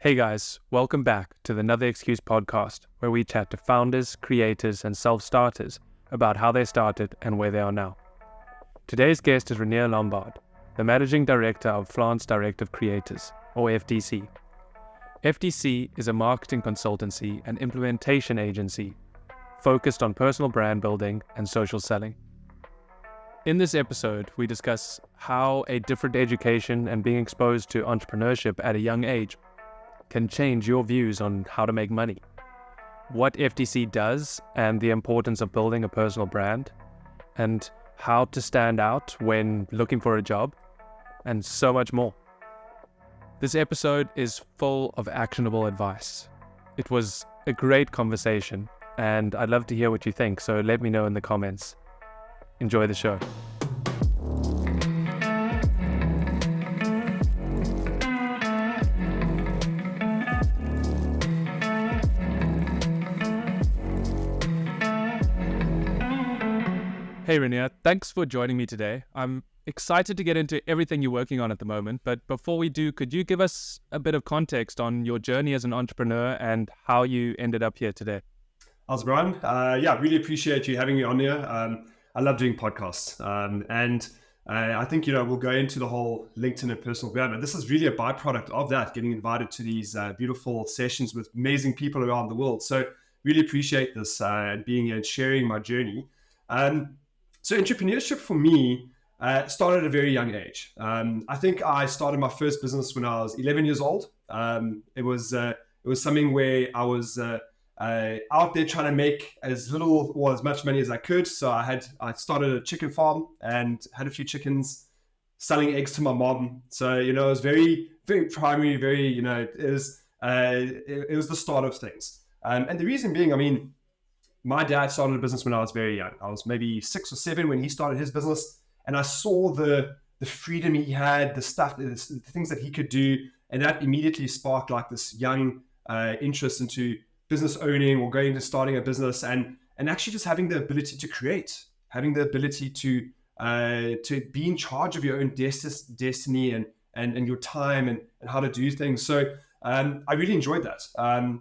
Hey guys, welcome back to the Another Excuse podcast, where we chat to founders, creators, and self-starters about how they started and where they are now. Today's guest is Renier Lombard, the Managing Director of FLANCE Directive Creators, or FDC. FDC is a marketing consultancy and implementation agency focused on personal brand building and social selling. In this episode, we discuss how a different education and being exposed to entrepreneurship at a young age can change your views on how to make money, what FDC does and the importance of building a personal brand, and how to stand out when looking for a job, and so much more. This episode is full of actionable advice. It was a great conversation, and I'd love to hear what you think, so let me know in the comments. Enjoy the show. Hey Renier, thanks for joining me today. I'm excited to get into everything you're working on at the moment, but before we do, could you give us a bit of context on your journey as an entrepreneur and how you ended up here today? How's it, Brian? Really appreciate you having me on here. I love doing podcasts, and I think we'll go into the whole LinkedIn and personal brand, but this is really a byproduct of that, getting invited to these beautiful sessions with amazing people around the world. So really appreciate this and being here and sharing my journey. So entrepreneurship for me started at a very young age. I think I started my first business when I was 11 years old. It was something where I was out there trying to make as little or as much money as I could. So I started a chicken farm and had a few chickens, selling eggs to my mom. So it was very, very primary. It was the start of things. And the reason being, my dad started a business when I was very young. I was maybe 6 or 7 when he started his business, and I saw the freedom he had, the things that he could do, and that immediately sparked like this young interest into business owning or going to starting a business, and actually just having the ability to create, having the ability to be in charge of your own destiny and your time and how to do things. So I really enjoyed that.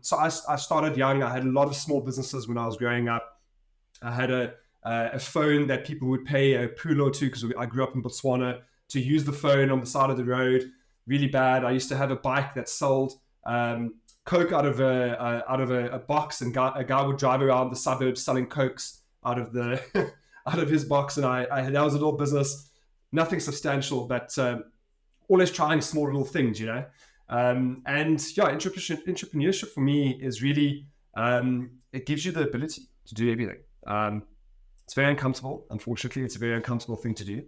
So I started young. I had a lot of small businesses when I was growing up. I had a phone that people would pay a pulo to, because I grew up in Botswana, to use the phone on the side of the road. Really bad. I used to have a bike that sold Coke out of a box, and a guy would drive around the suburbs selling Cokes out of the out of his box. And I that was a little business, nothing substantial, but always trying small little things, entrepreneurship for me is really it gives you the ability to do everything. It's very uncomfortable. Unfortunately, it's a very uncomfortable thing to do.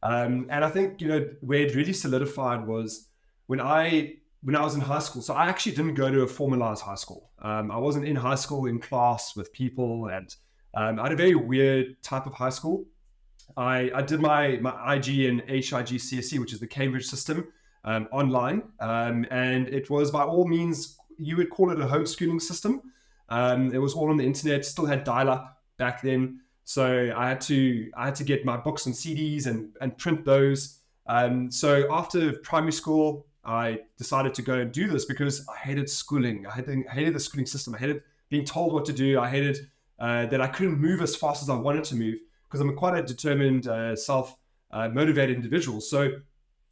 And I think where it really solidified was when I was in high school. So I actually didn't go to a formalized high school. I wasn't in high school in class with people, and I had a very weird type of high school. I did my IG and HIG CSE, which is the Cambridge system, online, and it was, by all means, you would call it a homeschooling system. It was all on the internet, still had dial-up back then, so I had to get my books and CDs and print those. So after primary school, I decided to go and do this because I hated schooling. I hated the schooling system. I hated being told what to do. I hated that I couldn't move as fast as I wanted to move, because I'm quite a determined, self-motivated individual. So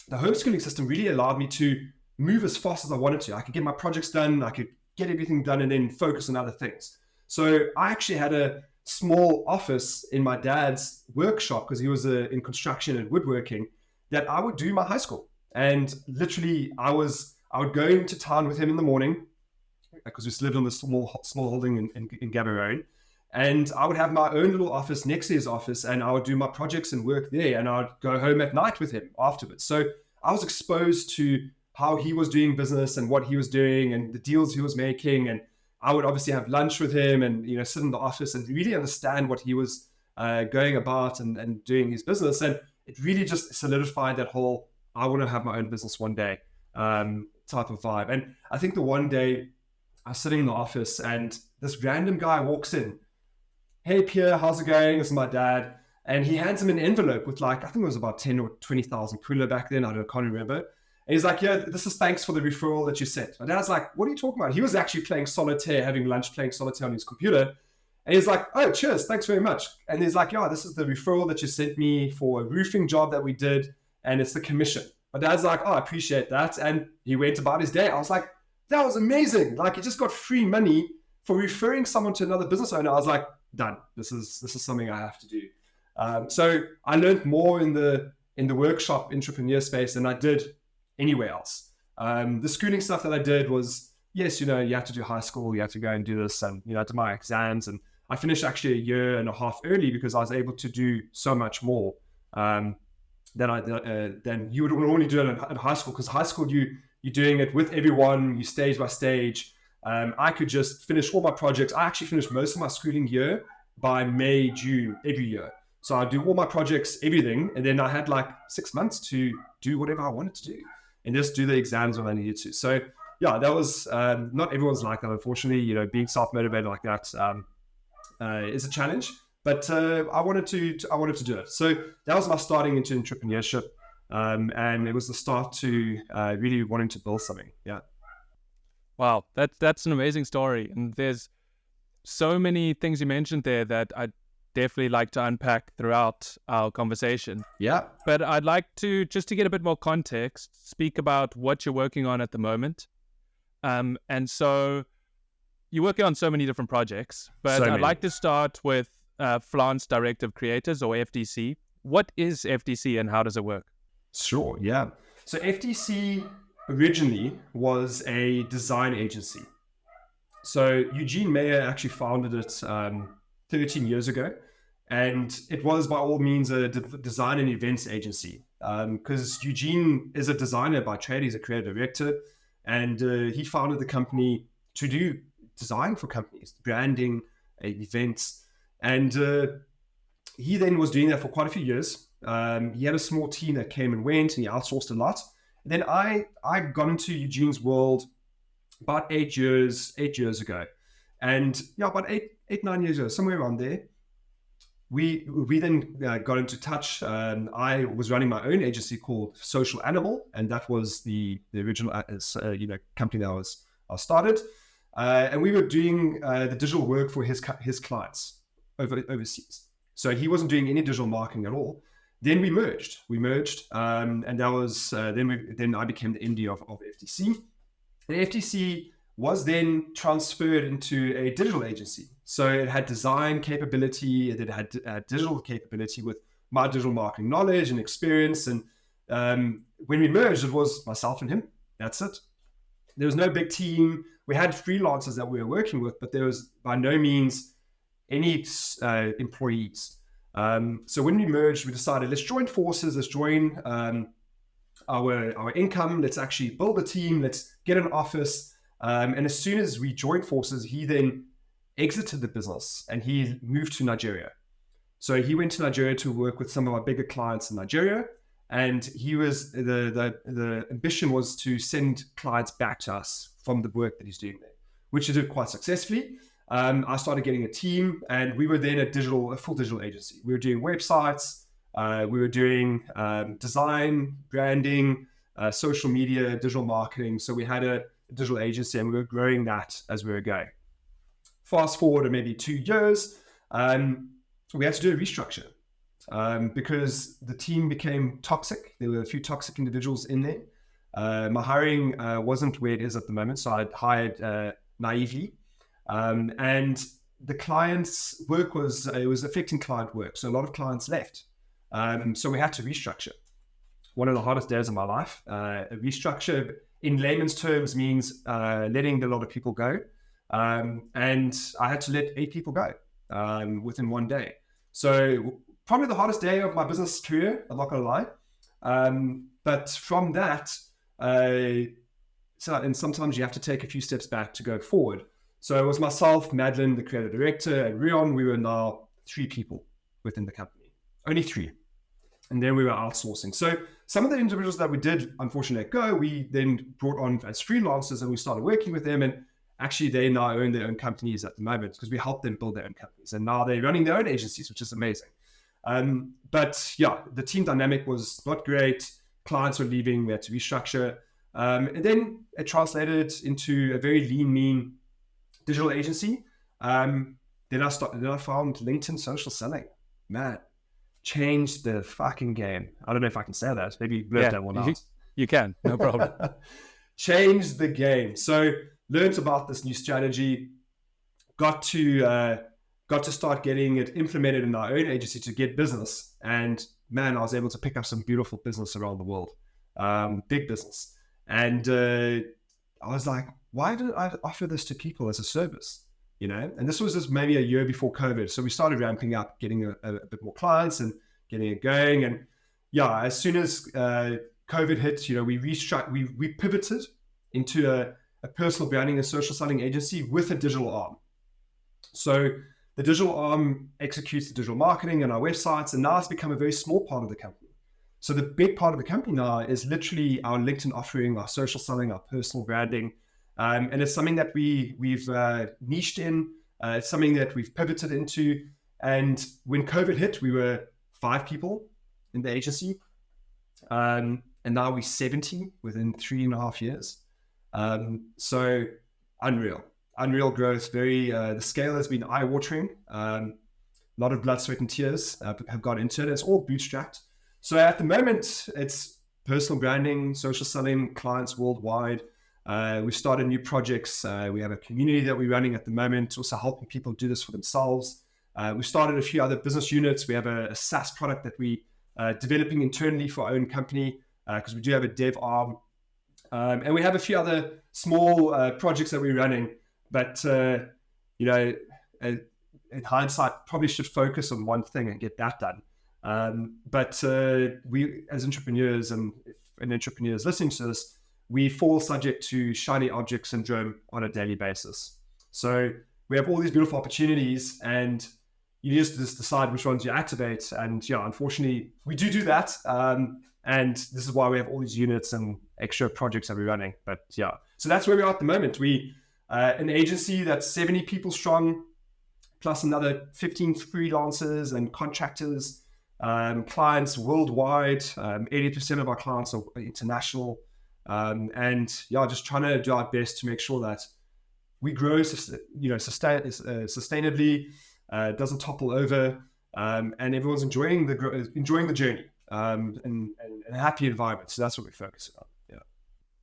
the homeschooling system really allowed me to move as fast as I wanted to. I could get my projects done, I could get everything done, and then focus on other things. So I actually had a small office in my dad's workshop, because he was in construction and woodworking, that I would do my high school. And literally I would go into town with him in the morning, because we lived on this small holding in Gaborone. And I would have my own little office next to his office, and I would do my projects and work there, and I would go home at night with him afterwards. So I was exposed to how he was doing business and what he was doing and the deals he was making. And I would obviously have lunch with him and sit in the office and really understand what he was going about and doing his business. And it really just solidified that whole I want to have my own business one day type of vibe. And I think the one day I was sitting in the office and this random guy walks in. Hey Pierre, how's it going? This is my dad. And he hands him an envelope with I think it was about 10 or 20,000 pulo back then. I can't remember. And he's like, yeah, this is thanks for the referral that you sent. My dad's like, what are you talking about? He was actually playing solitaire, having lunch, playing solitaire on his computer. And he's like, oh, cheers, thanks very much. And he's like, yeah, this is the referral that you sent me for a roofing job that we did, and it's the commission. My dad's like, oh, I appreciate that. And he went about his day. I was like, that was amazing. Like, he just got free money for referring someone to another business owner. I was like, done. This is something I have to do. So I learned more in the workshop entrepreneur space than I did anywhere else. The schooling stuff that I did was, yes, you have to do high school, you have to go and do this, and I did my exams, and I finished actually a year and a half early because I was able to do so much more than you would normally do it in high school. Because high school, you're doing it with everyone, you stage by stage. I could just finish all my projects. I actually finished most of my schooling year by May, June every year. So I do all my projects, everything, and then I had like 6 months to do whatever I wanted to do and just do the exams when I needed to. So yeah, that was not everyone's like that, unfortunately. Being self-motivated like that is a challenge, but I wanted to do it. So that was my starting into entrepreneurship, and it was the start to really wanting to build something. Yeah. Wow, that's an amazing story, and there's so many things you mentioned there that I'd definitely like to unpack throughout our conversation. Yeah. But I'd like to, just to get a bit more context, speak about what you're working on at the moment. And so you're working on so many different projects, but I'd like to start with FLANCE Directive Creators, or FDC. What is FDC and how does it work? Sure, yeah. So FDC originally was a design agency. So Eugene Mayer actually founded it 13 years ago. And it was by all means a design and events agency, because Eugene is a designer by trade. He's a creative director. And he founded the company to do design for companies, branding, events. And he then was doing that for quite a few years. He had a small team that came and went, and he outsourced a lot. And then I got into Eugene's world about 8 years ago. And yeah, about 9 years ago, somewhere around there, we then got into touch. I was running my own agency called Social Animal, and that was the original company that I started. And we were doing the digital work for his clients overseas. So he wasn't doing any digital marketing at all. Then we merged, and that was then I became the MD of FDC. The FDC was then transferred into a digital agency. So it had design capability, it had digital capability with my digital marketing knowledge and experience. And when we merged, it was myself and him. That's it. There was no big team. We had freelancers that we were working with, but there was by no means any employees. So when we merged, we decided, let's join forces, let's join our income, let's actually build a team, let's get an office. And as soon as we joined forces, he then exited the business and he moved to Nigeria. So he went to Nigeria to work with some of our bigger clients in Nigeria. And he was the ambition was to send clients back to us from the work that he's doing there, which he did quite successfully. I started getting a team, and we were then a full digital agency. We were doing websites, we were doing design, branding, social media, digital marketing. So we had a digital agency, and we were growing that as we were going. Fast forward to maybe 2 years, we had to do a restructure because the team became toxic. There were a few toxic individuals in there. My hiring wasn't where it is at the moment, so I'd hired naively. And the client's work was affecting client work. So a lot of clients left. So we had to restructure. One of the hardest days of my life. A restructure in layman's terms means letting a lot of people go. And I had to let 8 people go within one day. So probably the hardest day of my business career, I'm not gonna lie. But from that, and sometimes you have to take a few steps back to go forward. So it was myself, Madeline, the creative director, and Rion. We were now 3 people within the company, only 3. And then we were outsourcing. So some of the individuals that we did, unfortunately, let go, we then brought on as freelancers, and we started working with them. And actually, they now own their own companies at the moment because we helped them build their own companies. And now they're running their own agencies, which is amazing. But yeah, the team dynamic was not great. clients were leaving, we had to restructure. And then it translated into a very lean, mean digital agency. Then I found LinkedIn social selling. Man, changed the fucking game. I don't know if I can say that. Maybe blurt that one out. You can, no problem. Changed the game. So learned about this new strategy, got to start getting it implemented in our own agency to get business. And man, I was able to pick up some beautiful business around the world, big business. And I was like, why didn't I offer this to people as a service? You know, and this was just maybe a year before COVID. So we started ramping up, getting a bit more clients and getting it going. And yeah, as soon as COVID hit, you know, we pivoted into a personal branding and social selling agency with a digital arm. So the digital arm executes the digital marketing on our websites, and now it's become a very small part of the company. So the big part of the company now is literally our LinkedIn offering, our social selling, our personal branding. And it's something that we've niched in. It's something that we've pivoted into. And when COVID hit, we were 5 people in the agency. And now we're 70 within 3.5 years. So unreal growth. The scale has been eye-watering. A lot of blood, sweat, and tears have got into it. It's all bootstrapped. So at the moment, it's personal branding, social selling, clients worldwide. We've started new projects. We have a community that we're running at the moment, also helping people do this for themselves. We've started a few other business units. We have a SaaS product that we developing internally for our own company because we do have a dev arm. And we have a few other small projects that we're running. But, you know, in hindsight, probably should focus on one thing and get that done. But we, as entrepreneurs, and entrepreneurs listening to this, we fall subject to shiny object syndrome on a daily basis. So we have all these beautiful opportunities, and you just decide which ones you activate. And yeah, unfortunately, we do that. And this is why we have all these units and extra projects that we're running. But yeah, so that's where we are at the moment. We an agency that's 70 people strong, plus another 15 freelancers and contractors, clients worldwide. 80% of our clients are international. And yeah, just trying to do our best to make sure that we grow, sustainably, doesn't topple over, and everyone's enjoying the journey, and a happy environment. So that's what we're focusing on. Yeah.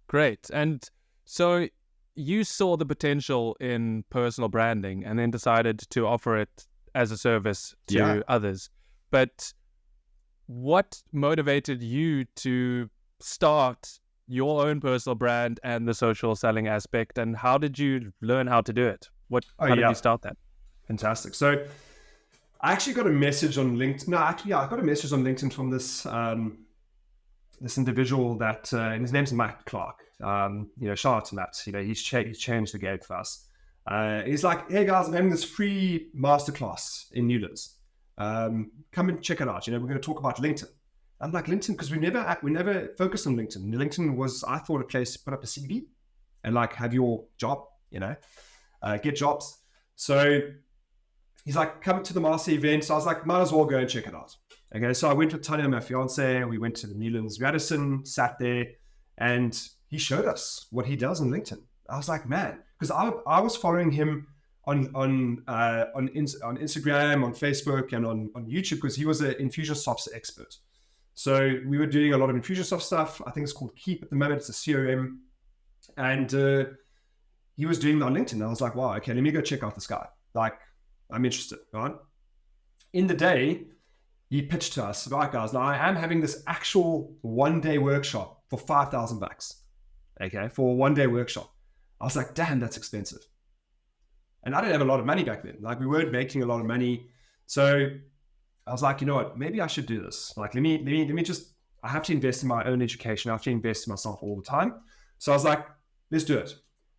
Great. And so you saw the potential in personal branding and then decided to offer it as a service to others. But what motivated you to start your own personal brand and the social selling aspect, and how did you learn how to do it? How did you start that? Fantastic. So I actually got a message on LinkedIn. I got a message on LinkedIn from this this individual that, and his name's Matt Clark. Shout out to Matt. You know, he's changed the game for us. He's like, hey guys, I'm having this free masterclass in Newlands. Come and check it out. You know, we're going to talk about LinkedIn. I'm like, LinkedIn, because we never focused on LinkedIn. LinkedIn was, I thought, a place to put up a CV and like have your job, you know, get jobs. So he's like, come to the master event. So I was like, might as well go and check it out. Okay, so I went with Tanya, my fiance. We went to the Newlands Radisson, sat there, and he showed us what he does on LinkedIn. I was like, man, because I was following him on Instagram, on Facebook, and on YouTube because he was an Infusionsoft expert. So we were doing a lot of Infusionsoft stuff. I think it's called Keep at the moment. It's a CRM. And he was doing that on LinkedIn. I was like, wow, okay, let me go check out this guy. Like, I'm interested, right? In the day, he pitched to us, right, guys, now I am having this actual one-day workshop for $5,000. Okay, for a one-day workshop. I was like, damn, that's expensive. And I didn't have a lot of money back then. Like, we weren't making a lot of money. So I was like, you know what, maybe I should do this. Like, let me just, I have to invest in my own education. I have to invest in myself all the time. So I was like, let's do it.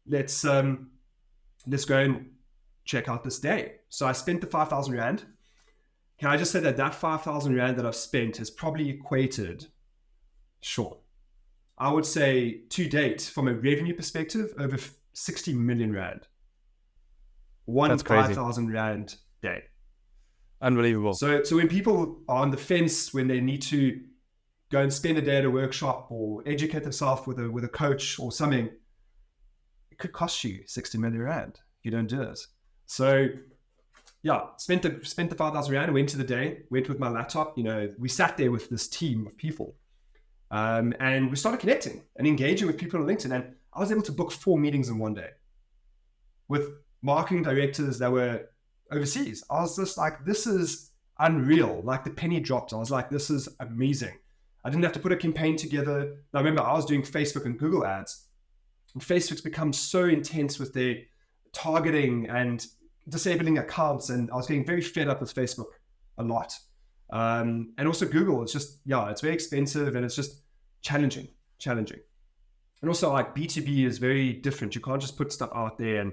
Let's go and check out this day. So I spent the 5,000 Rand. Can I just say that 5,000 Rand that I've spent has probably equated, sure, I would say to date, from a revenue perspective, over 60 million Rand. That's 5,000 Rand day. Unbelievable. So when people are on the fence, when they need to go and spend a day at a workshop or educate themselves with a coach or something, it could cost you 60 million rand if you don't do it. So yeah, spent the 5,000 rand, went to the day, went with my laptop. We sat there with this team of people, and we started connecting and engaging with people on LinkedIn. And I was able to book 4 meetings in one day with marketing directors that were overseas. I was just like, this is unreal. Like the penny dropped. I was like, this is amazing. I didn't have to put a campaign together. Now remember, I was doing Facebook and Google ads, and Facebook's become so intense with their targeting and disabling accounts, and I was getting very fed up with Facebook a lot. And also Google, it's just, it's very expensive and it's just challenging. And also like B2B is very different. You can't just put stuff out there and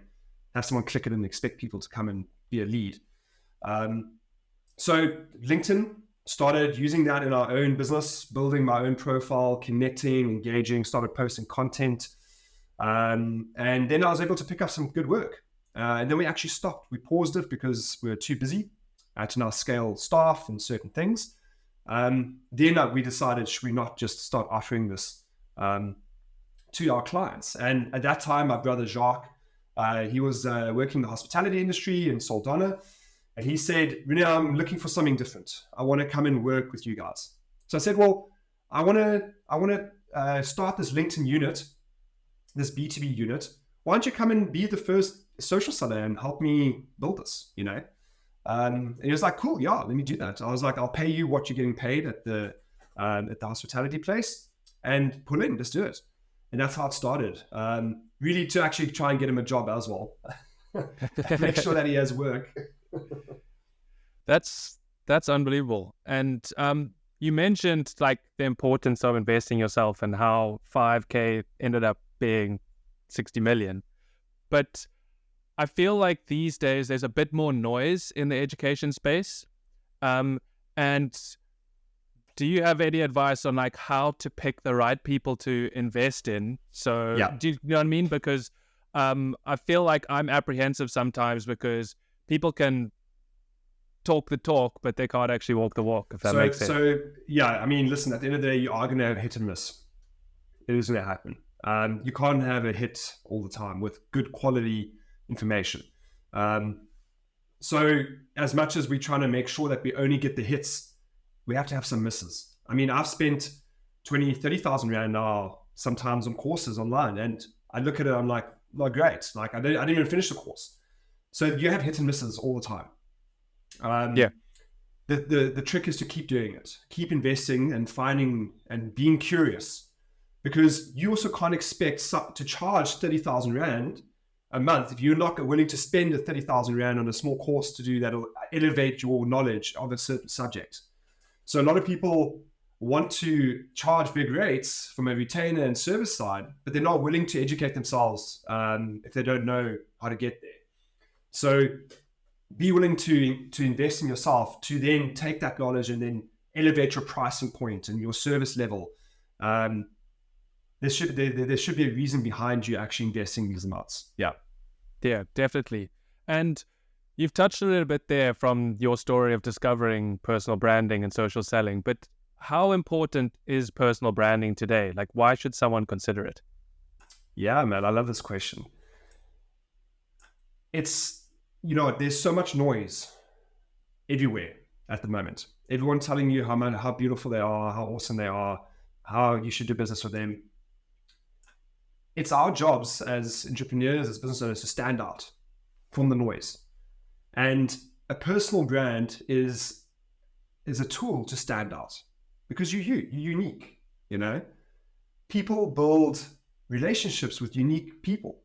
have someone click it and expect people to come and be a lead. So LinkedIn, started using that in our own business, building my own profile, connecting, engaging, started posting content. And then I was able to pick up some good work. And then we actually stopped. We paused it because we were too busy to now scale staff and certain things. Then we decided, should we not just start offering this to our clients? And at that time, my brother Jacques, he was working in the hospitality industry in Saldanha. And he said, Renier, I'm looking for something different. I want to come and work with you guys. So I said, well, I want to start this LinkedIn unit, this B2B unit. Why don't you come and be the first social seller and help me build this, And he was like, cool, yeah, let me do that. I was like, I'll pay you what you're getting paid at the hospitality place and pull in, just do it. And that's how it started. Really to actually try and get him a job as well. Make sure that he has work. That's unbelievable. And you mentioned like the importance of investing yourself and how 5K ended up being 60 million. But I feel like these days there's a bit more noise in the education space. And do you have any advice on like how to pick the right people to invest in? So do you know what I mean? Because I feel like I'm apprehensive sometimes because people can talk the talk, but they can't actually walk the walk, if that makes sense. So yeah, I mean, listen, at the end of the day, you are going to have hit and miss. It is going to happen. You can't have a hit all the time with good quality information. So as much as we're trying to make sure that we only get the hits, we have to have some misses. I mean, I've spent 30,000 Rand now sometimes on courses online, and I look at it, I'm like, well, great. Like I didn't even finish the course. So you have hit and misses all the time. The trick is to keep doing it, keep investing and finding and being curious, because you also can't expect to charge 30,000 Rand a month if you're not willing to spend the 30,000 Rand on a small course to do that or elevate your knowledge of a certain subject. So a lot of people want to charge big rates from a retainer and service side, but they're not willing to educate themselves if they don't know how to get there. So be willing to invest in yourself to then take that knowledge and then elevate your pricing point and your service level. There should be a reason behind you actually investing these amounts. Yeah, definitely. And you've touched a little bit there from your story of discovering personal branding and social selling, but how important is personal branding today? Like, why should someone consider it? Yeah, man, I love this question. It's, there's so much noise everywhere at the moment. Everyone telling you how beautiful they are, how awesome they are, how you should do business with them. It's our jobs as entrepreneurs, as business owners, to stand out from the noise. And a personal brand is a tool to stand out because you're unique, People build relationships with unique people.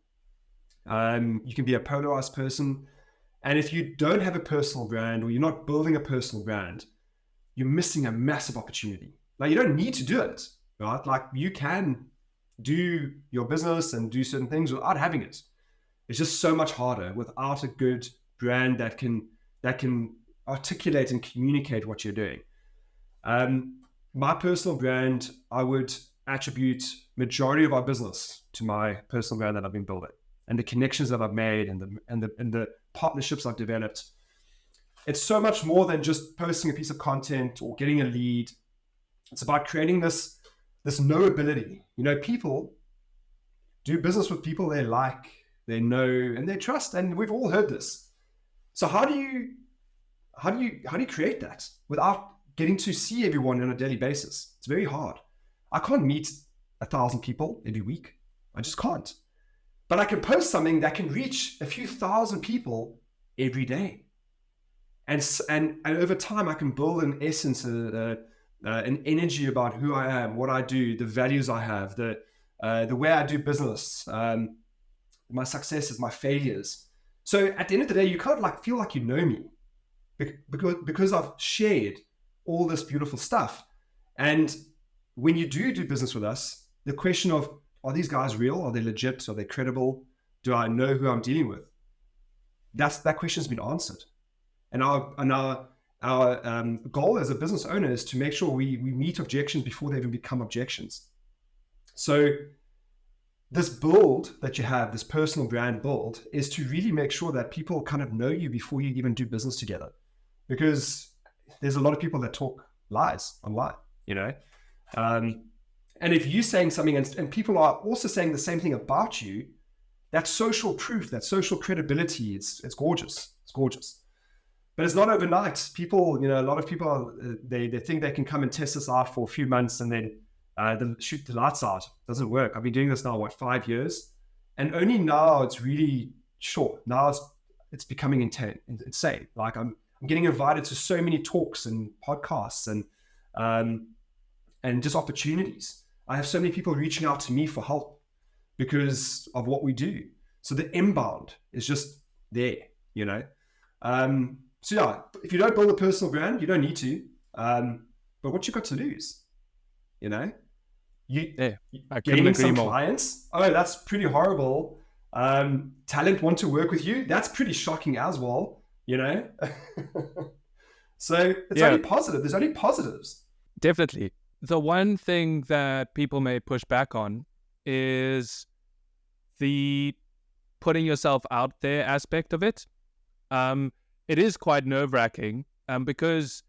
You can be a polarized person. And if you don't have a personal brand or you're not building a personal brand, you're missing a massive opportunity. Like, you don't need to do it, right? Like, you can do your business and do certain things without having it. It's just so much harder without a good brand that can articulate and communicate what you're doing. My personal brand, I would attribute majority of our business to my personal brand that I've been building and the connections that I've made and the partnerships I've developed. It's so much more than just posting a piece of content or getting a lead. It's about creating this knowability. People do business with people they like, they know, and they trust. And we've all heard this. So how do you create that without getting to see everyone on a daily basis? It's very hard. I can't meet 1,000 people every week. I just can't. But I can post something that can reach a few thousand people every day. And over time, I can build an essence, an energy about who I am, what I do, the values I have, the way I do business, my successes, my failures. So at the end of the day, you kind of feel like you know me because I've shared all this beautiful stuff. And when you do business with us, the question of, are these guys real? Are they legit? Are they credible? Do I know who I'm dealing with? That question's been answered. And our goal as a business owner is to make sure we meet objections before they even become objections. So this build that you have, this personal brand build, is to really make sure that people kind of know you before you even do business together. Because there's a lot of people that talk lies online, and if you're saying something and people are also saying the same thing about you, that's social proof, that's social credibility. It's gorgeous. It's gorgeous. But it's not overnight. People, a lot of people, they think they can come and test this out for a few months and then they'll shoot the lights out. It doesn't work. I've been doing this now, 5 years? And only now it's really short. Now it's becoming insane. Like I'm getting invited to so many talks and podcasts and just opportunities. I have so many people reaching out to me for help because of what we do. So the inbound is just there, So yeah, if you don't build a personal brand, you don't need to. But what you got to lose, I couldn't gaining agree some more. clients. Oh, that's pretty horrible. Talent want to work with you. That's pretty shocking as well, So it's only positive. There's only positives. Definitely. The one thing that people may push back on is the putting yourself out there aspect of it. It is quite nerve-wracking because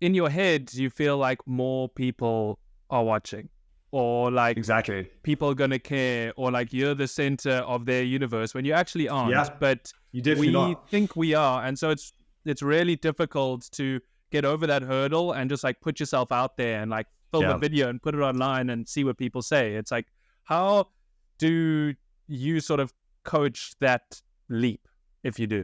in your head, you feel like more people are watching or like Exactly. people are going to care or like you're the center of their universe when you actually aren't. Yeah, but you definitely not. think we are. And so it's really difficult to get over that hurdle and just like put yourself out there and like film a video and put it online and see what people say. It's like, how do you sort of coach that leap if you do?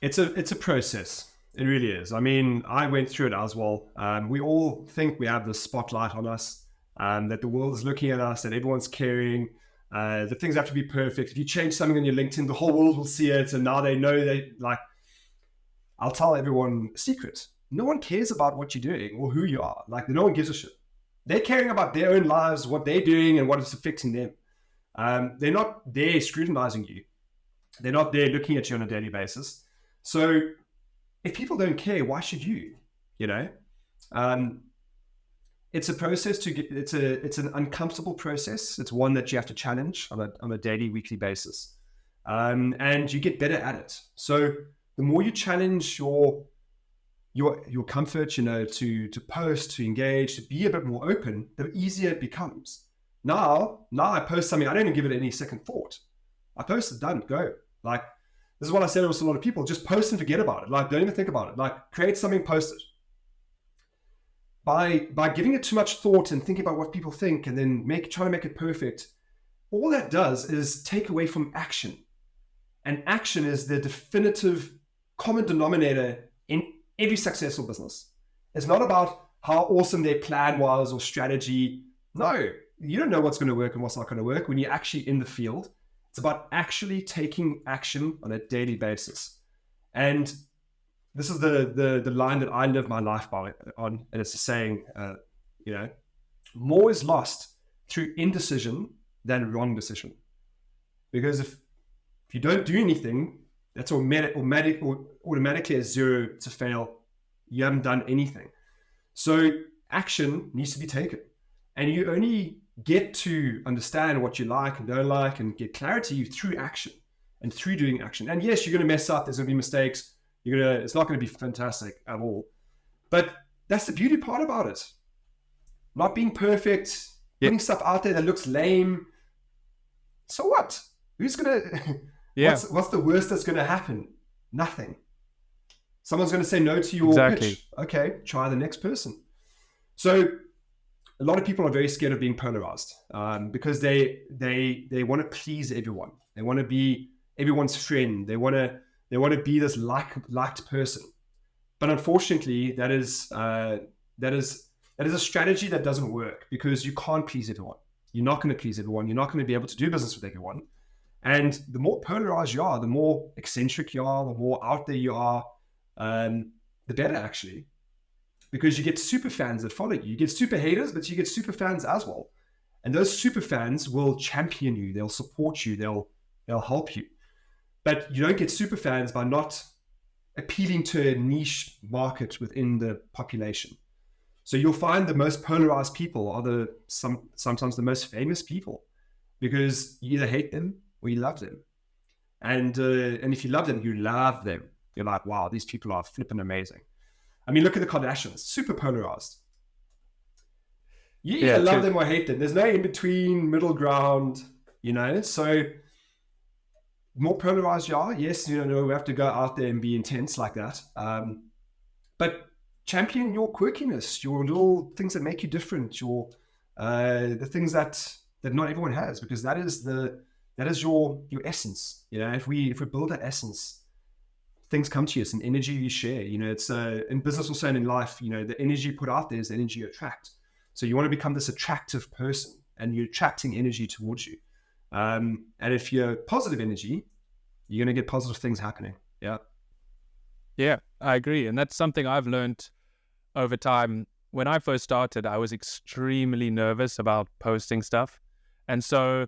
It's a process. It really is. I mean, I went through it as well. We all think we have this spotlight on us, that the world is looking at us, that everyone's caring, that things have to be perfect. If you change something on your LinkedIn, the whole world will see it. And now they know I'll tell everyone a secret. No one cares about what you're doing or who you are. Like, no one gives a shit. They're caring about their own lives, what they're doing and what it's affecting them. They're not there scrutinizing you. They're not there looking at you on a daily basis. So if people don't care, why should you? It's a process it's an uncomfortable process. It's one that you have to challenge on a daily, weekly basis. And you get better at it. So the more you challenge your comfort, to post, to engage, to be a bit more open, the easier it becomes. Now I post something, I don't even give it any second thought. I post it, done, go. Like, this is what I said to a lot of people, just post and forget about it. Like, don't even think about it. Like, create something, post it. By giving it too much thought and thinking about what people think and then trying to make it perfect, all that does is take away from action. And action is the definitive common denominator in every successful business. It's not about how awesome their plan was or strategy. No, you don't know what's going to work and what's not going to work when you're actually in the field. It's about actually taking action on a daily basis. And this is the line that I live my life on. And it's the saying, more is lost through indecision than wrong decision. Because if you don't do anything, that's automatically a zero to fail. You haven't done anything. So action needs to be taken. And you only get to understand what you like and don't like and get clarity through action and through doing action. And yes, you're going to mess up. There's going to be mistakes. It's not going to be fantastic at all. But that's the beauty part about it. not being perfect, Yeah. putting stuff out there that looks lame. So what? Who's gonna? Yeah. What's the worst that's gonna happen? Nothing. Someone's gonna say no to your Exactly. pitch. Okay, try the next person. So a lot of people are very scared of being polarized because they want to please everyone. They want to be everyone's friend. They want to be this liked person. But unfortunately, that is a strategy that doesn't work because you can't please everyone. You're not going to please everyone. You're not going to be able to do business with everyone. And the more polarized you are, the more eccentric you are, the more out there you are, the better actually. Because you get super fans that follow you. You get super haters, but you get super fans as well. And those super fans will champion you. They'll support you. They'll help you. But you don't get super fans by not appealing to a niche market within the population. So you'll find the most polarized people are sometimes the most famous people because you either hate them or you love them. And if you love them, you love them. You're like, wow, these people are flipping amazing. I mean, look at the Kardashians, super polarized. You either love them or hate them. There's no in between, middle ground, So more polarized you are, yes, we have to go out there and be intense like that. But champion your quirkiness, your little things that make you different, the things that not everyone has, because that is your essence. If we build that essence, things come to you. It's an energy you share. It's in business also and in life. The energy you put out there is the energy you attract. So you want to become this attractive person, and you're attracting energy towards you. And if you're positive energy, you're going to get positive things happening. Yeah. Yeah, I agree. And that's something I've learned over time. When I first started, I was extremely nervous about posting stuff. And so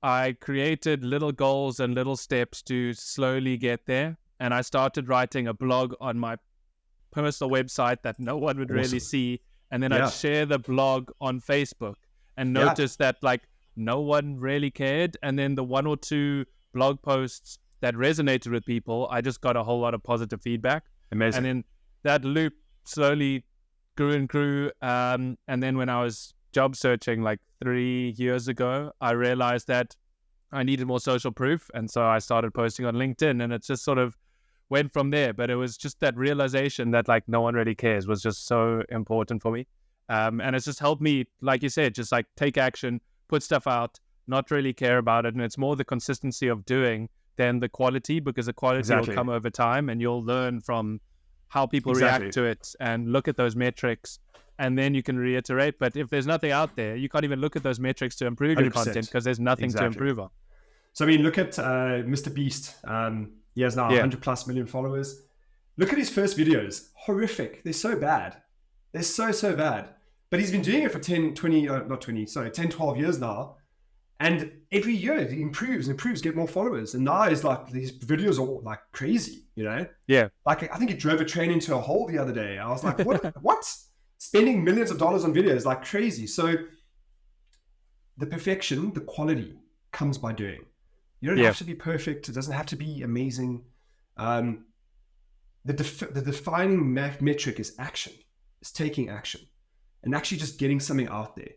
I created little goals and little steps to slowly get there. And I started writing a blog on my personal website that no one would really see. And then I'd share the blog on Facebook and notice that no one really cared. And then the one or two blog posts that resonated with people, I just got a whole lot of positive feedback. Amazing. And then that loop slowly grew and grew. And then when I was job searching 3 years ago, I realized that I needed more social proof. And so I started posting on LinkedIn, and it just sort of went from there. But it was just that realization that no one really cares was just so important for me. And it's just helped me, like you said, just take action, put stuff out, not really care about it. And it's more the consistency of doing than the quality, because the quality will come over time, and you'll learn from how people react to it and look at those metrics, and then you can reiterate. But if there's nothing out there, you can't even look at those metrics to improve your content because there's nothing to improve on. So I mean, look at Mr. Beast. He has now 100 plus million followers. Look at his first videos. Horrific. They're so bad. They're so bad. But he's been doing it for 10, 12 years now. And every year he improves, get more followers. And now he's these videos are crazy, Yeah. I think he drove a train into a hole the other day. I was like, what? Spending millions of dollars on videos crazy. So the perfection, the quality comes by doing. You don't have to be perfect. It doesn't have to be amazing. The defining metric is action. It's taking action and actually just getting something out there.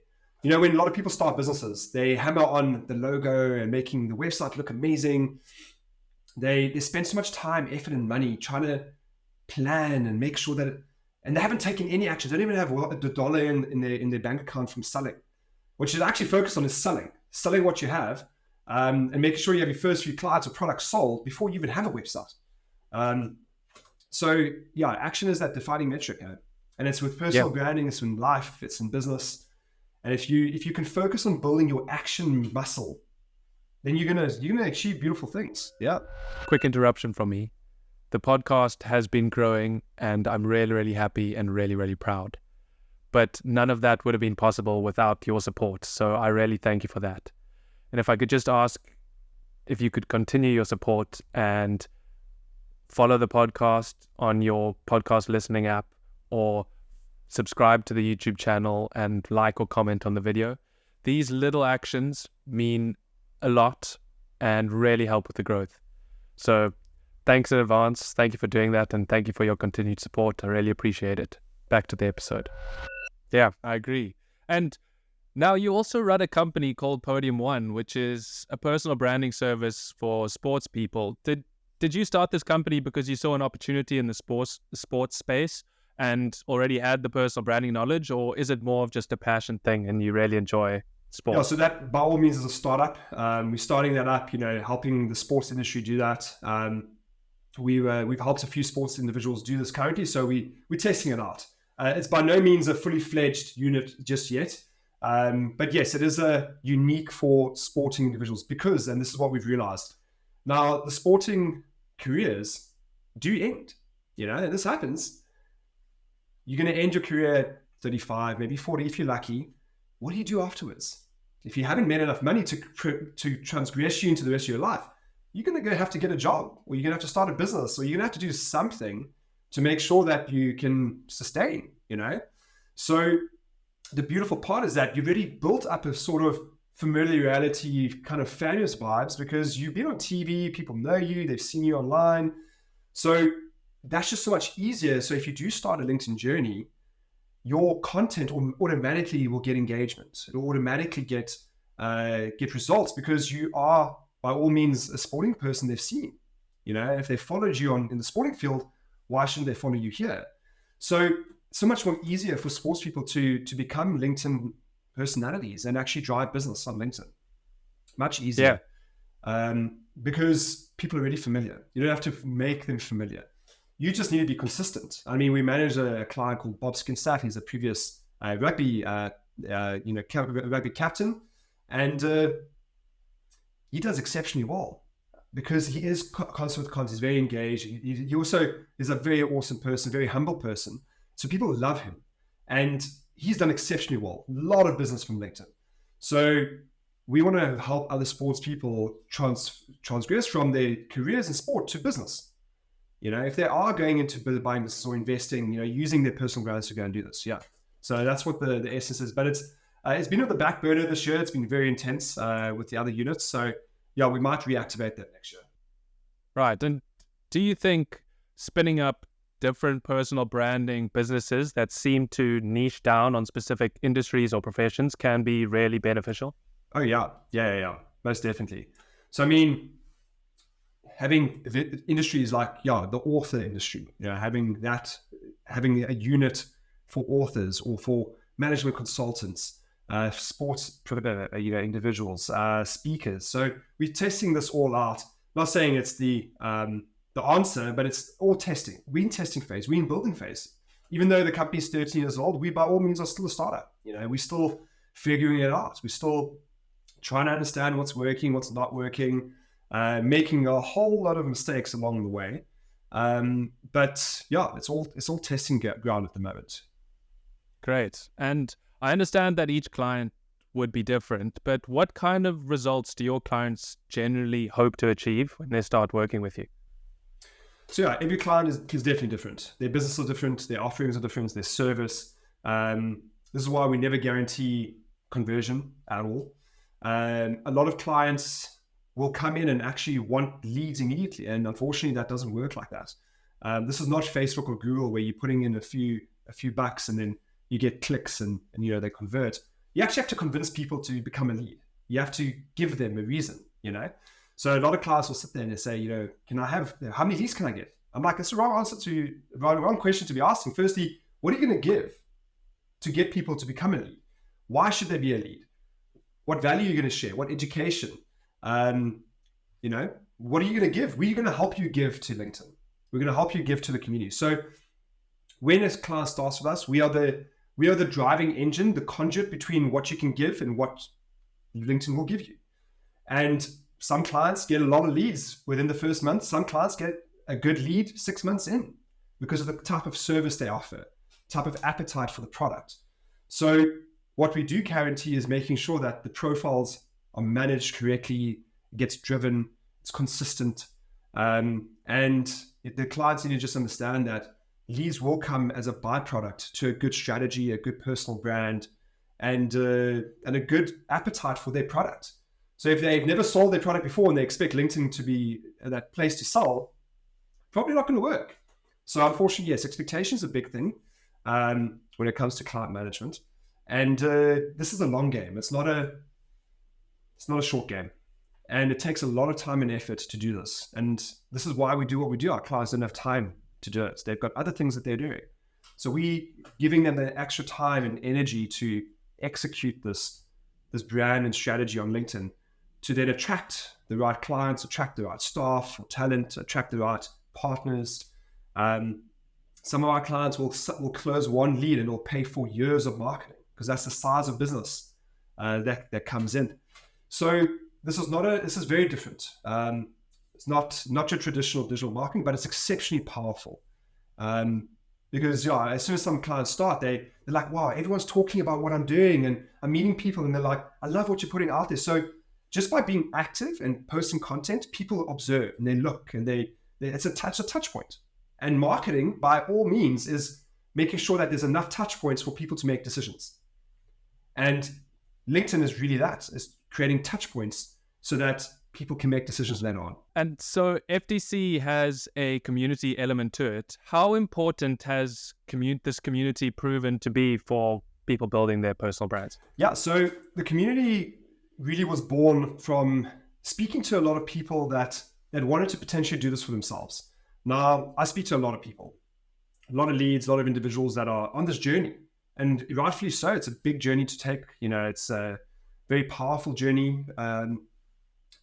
When a lot of people start businesses, they hammer on the logo and making the website look amazing. They spend so much time, effort, and money trying to plan and make sure that and they haven't taken any action. They don't even have a dollar in their bank account from selling. What you should actually focus on is selling what you have, and making sure you have your first few clients or products sold before you even have a website. So action is that defining metric, and it's with personal branding, it's in life, it's in business. And if you can focus on building your action muscle, then you're gonna achieve beautiful things. Yeah. Quick interruption from me. The podcast has been growing, and I'm really, really happy and really, really proud. But none of that would have been possible without your support. So I really thank you for that. And if I could just ask if you could continue your support and follow the podcast on your podcast listening app, or subscribe to the YouTube channel and like or comment on the video. These little actions mean a lot and really help with the growth. So thanks in advance. Thank you for doing that, and thank you for your continued support. I really appreciate it. Back to the episode. Yeah, I agree. And now you also run a company called Podium One, which is a personal branding service for sports people. Did you start this company because you saw an opportunity in the sports space and already had the personal branding knowledge, or is it more of just a passion thing and you really enjoy Yeah, sports? so that by all means is a startup. We're starting that up, helping the sports industry do that. We've helped a few sports individuals do this currently, so we're testing it out. It's by no means a fully fledged unit just yet, but yes, it is unique for sporting individuals because, and this is what we've realized, now the sporting careers do end. And this happens. You're going to end your career at 35, maybe 40 if you're lucky. What do you do afterwards? If you haven't made enough money to transgress you into the rest of your life, you're going to have to get a job, or you're going to have to start a business, or you're going to have to do something to make sure that you can sustain, So the beautiful part is that you've already built up a sort of familiarity, kind of famous vibes, because you've been on TV, people know you, they've seen you online. So that's just so much easier. So if you do start a LinkedIn journey, your content automatically will get engagement. It'll automatically get results because you are, by all means, a sporting person they've seen. If they followed you in the sporting field, why shouldn't they follow you here? So much more easier for sports people to become LinkedIn personalities and actually drive business on LinkedIn. Much easier. Because people are already familiar. You don't have to make them familiar. You just need to be consistent. I mean, we manage a client called Bob Skinstaff. He's a previous rugby captain, and he does exceptionally well because he is constant with content. He's very engaged. He also is a very awesome person, very humble person. So people love him, and he's done exceptionally well. A lot of business from LinkedIn. So we want to help other sports people transgress from their careers in sport to business. If they are going into buying business or investing, using their personal brands to go and do this. Yeah. So that's what the essence is. But it's been on the back burner this year. It's been very intense with the other units. So yeah, we might reactivate that next year. Right. And do you think spinning up different personal branding businesses that seem to niche down on specific industries or professions can be really beneficial? Oh, yeah. Yeah. Most definitely. So, I mean, having industries like, the author industry, having a unit for authors or for management consultants, sports, individuals, speakers. So we're testing this all out. I'm not saying it's the answer, but it's all testing. We're in testing phase. We're in building phase. Even though the company's 13 years old, we by all means are still a startup. We're still figuring it out. We're still trying to understand what's working, what's not working, making a whole lot of mistakes along the way. But yeah, it's all testing ground at the moment. Great. And I understand that each client would be different, but what kind of results do your clients generally hope to achieve when they start working with you? So yeah, every client is definitely different. Their business is different, their offerings are different, their service. This is why we never guarantee conversion at all. A lot of clients will come in and actually want leads immediately, and unfortunately, that doesn't work like that. This is not Facebook or Google where you're putting in a few bucks and then you get clicks and they convert. You actually have to convince people to become a lead. You have to give them a reason. So a lot of clients will sit there and they say, can I have, how many leads can I get? I'm like, that's the wrong question to be asking. Firstly, what are you going to give to get people to become a lead? Why should they be a lead? What value are you going to share? What education? What are you going to give? We're going to help you give to LinkedIn. We're going to help you give to the community. So when a client starts with us, we are the driving engine, the conduit between what you can give and what LinkedIn will give you. And some clients get a lot of leads within the first month. Some clients get a good lead 6 months in because of the type of service they offer, type of appetite for the product. So what we do guarantee is making sure that the profiles are managed correctly, gets driven, it's consistent. And the clients need to just understand that leads will come as a byproduct to a good strategy, a good personal brand, and a good appetite for their product. So if they've never sold their product before and they expect LinkedIn to be that place to sell, probably not going to work. So unfortunately, yes, expectation is a big thing when it comes to client management. And this is a long game. It's not a short game. And it takes a lot of time and effort to do this. And this is why we do what we do. Our clients don't have time to do it. They've got other things that they're doing. So we giving them the extra time and energy to execute this brand and strategy on LinkedIn to then attract the right clients, attract the right staff or talent, attract the right partners. Some of our clients will close one lead and will pay for years of marketing because that's the size of business that comes in. So this is very different. It's not your traditional digital marketing, but it's exceptionally powerful. Because as soon as some clients start, they're like, wow, everyone's talking about what I'm doing, and I'm meeting people, and they're like, I love what you're putting out there. So just by being active and posting content, people observe and they look, and it's a touch point. And marketing, by all means, is making sure that there's enough touch points for people to make decisions. And LinkedIn is really that, is creating touch points so that people can make decisions later on. And so FDC has a community element to it. How important has this community proven to be for people building their personal brands? Yeah, so the community really was born from speaking to a lot of people that wanted to potentially do this for themselves. Now, I speak to a lot of people, a lot of leads, a lot of individuals that are on this journey. And rightfully so, it's a big journey to take. It's a very powerful journey.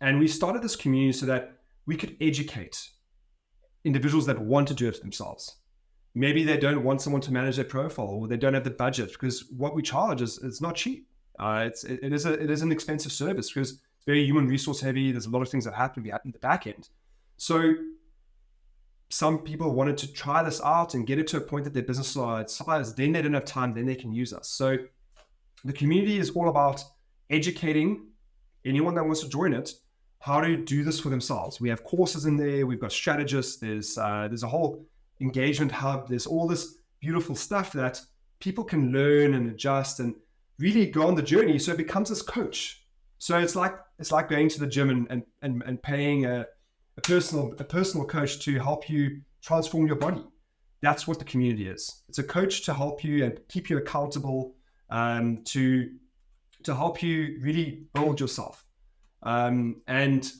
And we started this community so that we could educate individuals that want to do it themselves. Maybe they don't want someone to manage their profile, or they don't have the budget, because what we charge it's not cheap. It is an expensive service because it's very human resource heavy. There's a lot of things that have to be at the back end. So some people wanted to try this out and get it to a point that their business are at size. Then they don't have time. Then they can use us. So the community is all about educating anyone that wants to join it how to do this for themselves. We have courses in there. We've got strategists. There's a whole engagement hub. There's all this beautiful stuff that people can learn and adjust and really go on the journey. So it becomes this coach. So it's like going to the gym and paying a personal coach to help you transform your body. That's what the community is. It's a coach to help you and keep you accountable, to help you really build yourself. And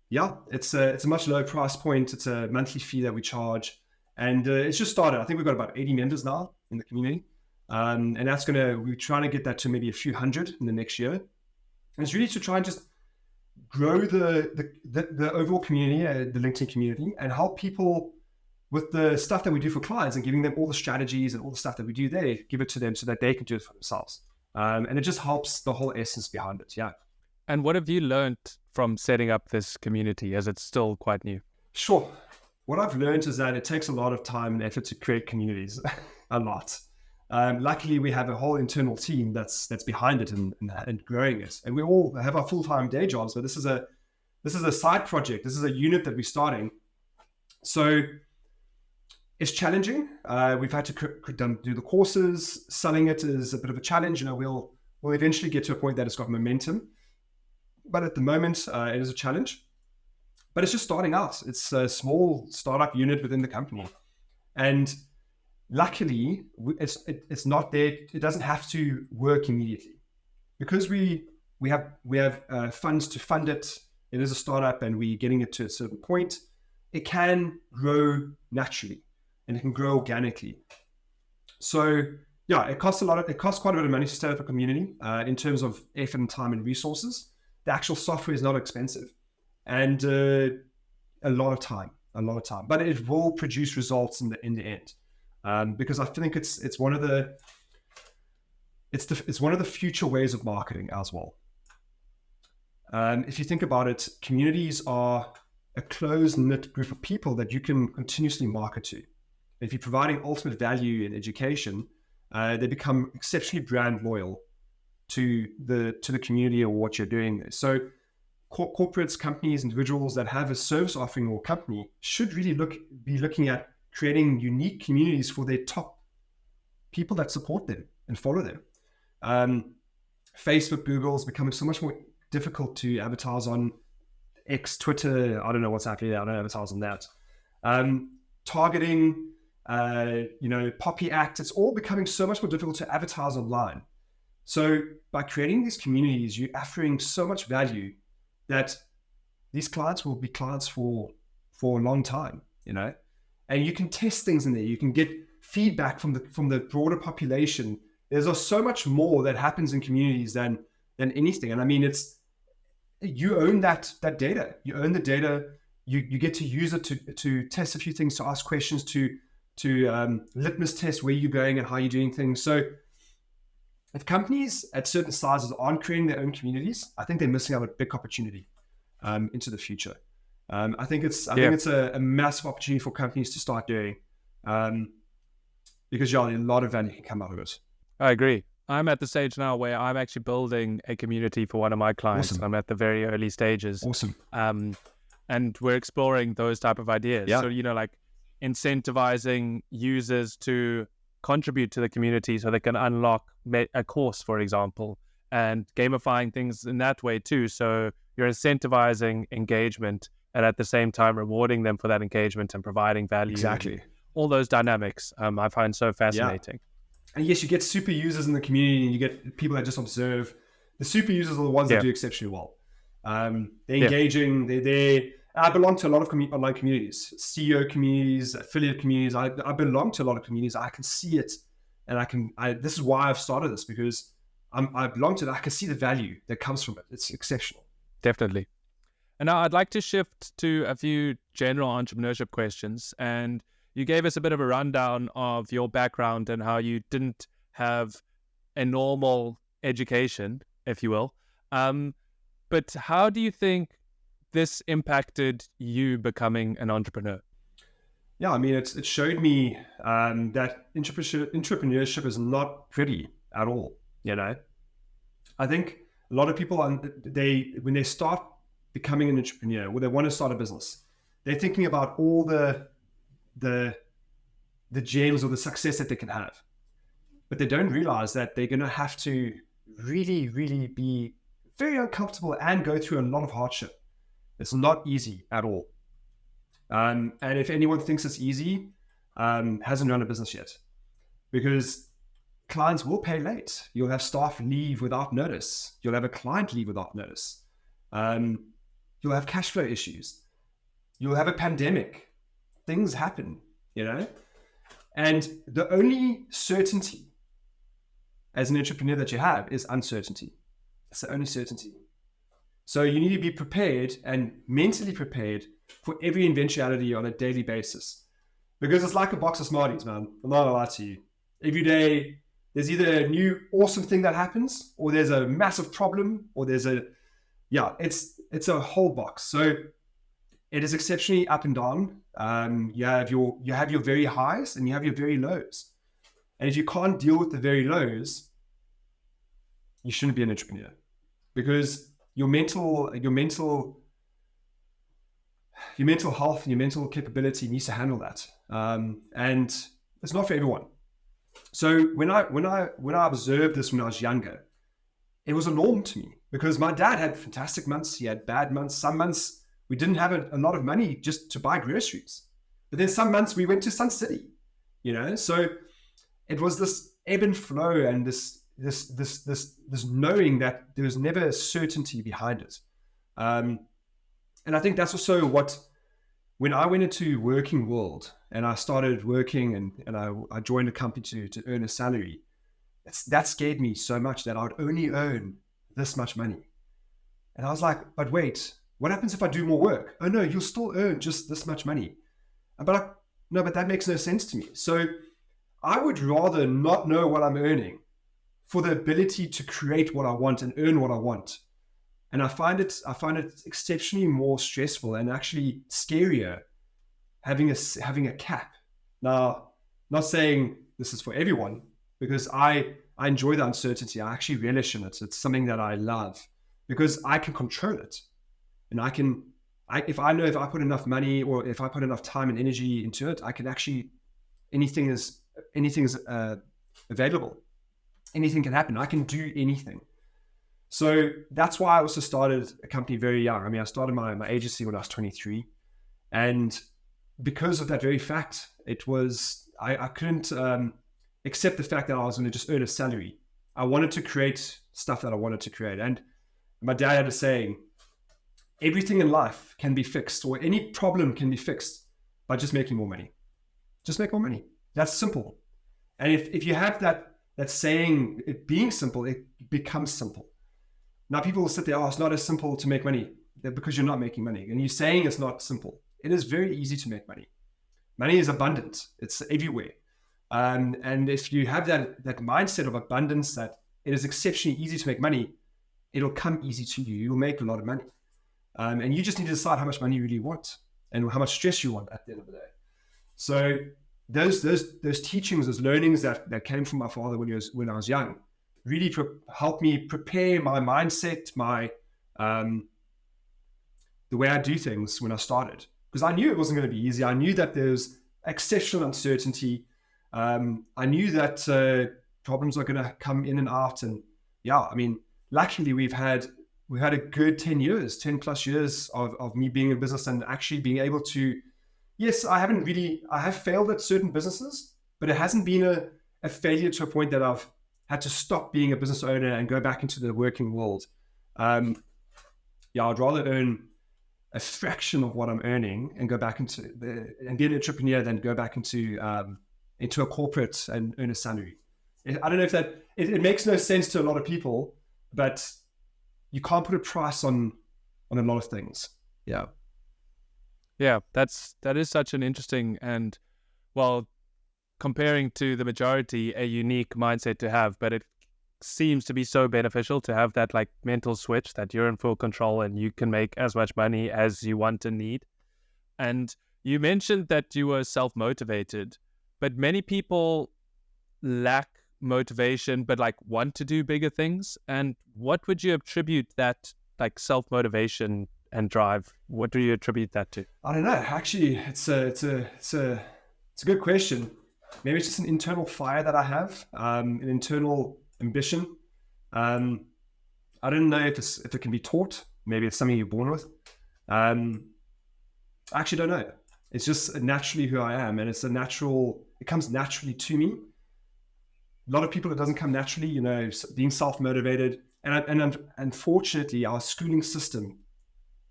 yeah, it's a much lower price point. It's a monthly fee that we charge, and it's just started. I think we've got about 80 members now in the community, and we're trying to get that to maybe a few hundred in the next year. And it's really to try and just grow the overall community, the LinkedIn community, and help people with the stuff that we do for clients and giving them all the strategies and all the stuff that we do there, give it to them so that they can do it for themselves. And it just helps the whole essence behind it. Yeah. And what have you learned from setting up this community, as it's still quite new? Sure. What I've learned is that it takes a lot of time and effort to create communities, a lot. Luckily, we have a whole internal team that's behind it and growing it. And we all have our full-time day jobs, but this is a side project. This is a unit that we're starting. So it's challenging. We've had to do the courses. Selling it is a bit of a challenge. We'll eventually get to a point that it's got momentum. But at the moment, it is a challenge. But it's just starting out. It's a small startup unit within the company. And luckily, it's not there. It doesn't have to work immediately. Because we have funds to fund it. It is a startup and we're getting it to a certain point. It can grow naturally and it can grow organically. So yeah, it costs quite a bit of money to set up a community in terms of effort and time and resources. The actual software is not expensive, and a lot of time, but it will produce results in the end, because I think it's one of the future ways of marketing as well. If you think about it, communities are a close-knit group of people that you can continuously market to. If you're providing ultimate value in education, they become exceptionally brand loyal to the community or what you're doing. So corporates, companies, individuals that have a service offering or company should really be looking at creating unique communities for their top people that support them and follow them. Facebook, Google is becoming so much more difficult to advertise on. X, Twitter, I don't know what's happening there. I don't advertise on that. Targeting, Poppy Act, it's all becoming so much more difficult to advertise online. So by creating these communities, you're offering so much value that these clients will be clients for a long time, and you can test things in there. You can get feedback from the broader population. There's so much more that happens in communities than anything. And I mean, you own that data. You own the data. You get to use it to test a few things, to ask questions, to litmus test where you're going and how you're doing things. So if companies at certain sizes aren't creating their own communities, I think they're missing out on a big opportunity into the future. I think it's a massive opportunity for companies to start doing, because a lot of value can come out of it. I agree. I'm at the stage now where I'm actually building a community for one of my clients. Awesome. I'm at the very early stages. Awesome. And we're exploring those type of ideas. Yeah. So, like incentivizing users to contribute to the community so they can unlock a course, for example, and gamifying things in that way too. So you're incentivizing engagement and at the same time rewarding them for that engagement and providing value. Exactly. All those dynamics I find so fascinating. Yeah. And yes, you get super users in the community and you get people that just observe. The super users are the ones that do exceptionally well. They're engaging, they're there. I belong to a lot of online communities, CEO communities, affiliate communities. I belong to a lot of communities. I can see it, and this is why I've started this, because I belong to it. I can see the value that comes from it. It's exceptional. Definitely. And now I'd like to shift to a few general entrepreneurship questions. And you gave us a bit of a rundown of your background and how you didn't have a normal education, if you will. But how do you think this impacted you becoming an entrepreneur? Yeah, I mean, it showed me that entrepreneurship is not pretty at all. I think a lot of people, when they start becoming an entrepreneur, or they want to start a business, they're thinking about all the gems or the success that they can have, but they don't realize that they're going to have to really, really be very uncomfortable and go through a lot of hardship. It's not easy at all. And if anyone thinks it's easy, hasn't run a business yet, because clients will pay late. You'll have staff leave without notice. You'll have a client leave without notice. You'll have cash flow issues. You'll have a pandemic. Things happen, and the only certainty as an entrepreneur that you have is uncertainty. It's the only certainty. So you need to be prepared and mentally prepared for every eventuality on a daily basis, because it's like a box of Smarties, man. I'm not gonna lie to you. Every day there's either a new awesome thing that happens, or there's a massive problem, or it's a whole box. So it is exceptionally up and down. You have your very highs and you have your very lows. And if you can't deal with the very lows, you shouldn't be an entrepreneur, because your mental health and your mental capability needs to handle that. And it's not for everyone. So when I observed this when I was younger, it was a norm to me, because my dad had fantastic months. He had bad months. Some months we didn't have a lot of money just to buy groceries. But then some months we went to Sun City, So it was this ebb and flow, and this knowing that there was never certainty behind it. And I think that's also when I went into working world and I started working and I joined a company to earn a salary, that scared me so much that I would only earn this much money. And I was like, but wait, what happens if I do more work? Oh no, you'll still earn just this much money. But that makes no sense to me. So I would rather not know what I'm earning for the ability to create what I want and earn what I want. And I find it exceptionally more stressful and actually scarier having a cap. Now, not saying this is for everyone, because I enjoy the uncertainty. I actually relish in it. It's something that I love, because I can control it. And if I put enough money, or if I put enough time and energy into it, I can actually, anything is available. Anything can happen. I can do anything. So that's why I also started a company very young. I mean, I started my agency when I was 23. And because of that very fact, I couldn't accept the fact that I was going to just earn a salary I wanted to create stuff that I wanted to create. And my dad had a saying, everything in life can be fixed, or any problem can be fixed by just making more money. Just make more money. That's simple. And if you have that saying, it being simple, it becomes simple. Now people will sit there, oh, it's not as simple to make money, because you're not making money. And you're saying it's not simple. It is very easy to make money. Money is abundant. It's everywhere. And if you have that mindset of abundance, that it is exceptionally easy to make money, it'll come easy to you. You'll make a lot of money. And you just need to decide how much money you really want and how much stress you want at the end of the day. So those teachings, those learnings that came from my father when I was young, really helped me prepare my mindset, my the way I do things when I started. Because I knew it wasn't going to be easy. I knew that there's exceptional uncertainty. I knew that problems are going to come in and out. And yeah, I mean, luckily we've had a good 10 plus years of me being in business and actually being able to, yes, I have failed at certain businesses, but it hasn't been a failure to a point that I've had to stop being a business owner and go back into the working world. I'd rather earn a fraction of what I'm earning and go back and be an entrepreneur than go back into a corporate and earn a salary. I don't know if that, it makes no sense to a lot of people, but you can't put a price on a lot of things. Yeah. Yeah, that is such an interesting and, well, comparing to the majority, a unique mindset to have, but it seems to be so beneficial to have that like mental switch that you're in full control and you can make as much money as you want and need. And you mentioned that you were self-motivated, but many people lack motivation but like want to do bigger things. And what would you attribute that like self-motivation and drive, what do you attribute that to? I don't know, actually. It's a good question. Maybe it's just an internal fire that I have, an internal ambition. I don't know if it can be taught. Maybe it's something you're born with. I actually don't know. It's just naturally who I am, and it comes naturally to me. A lot of people, it doesn't come naturally, being self-motivated. And unfortunately, our schooling system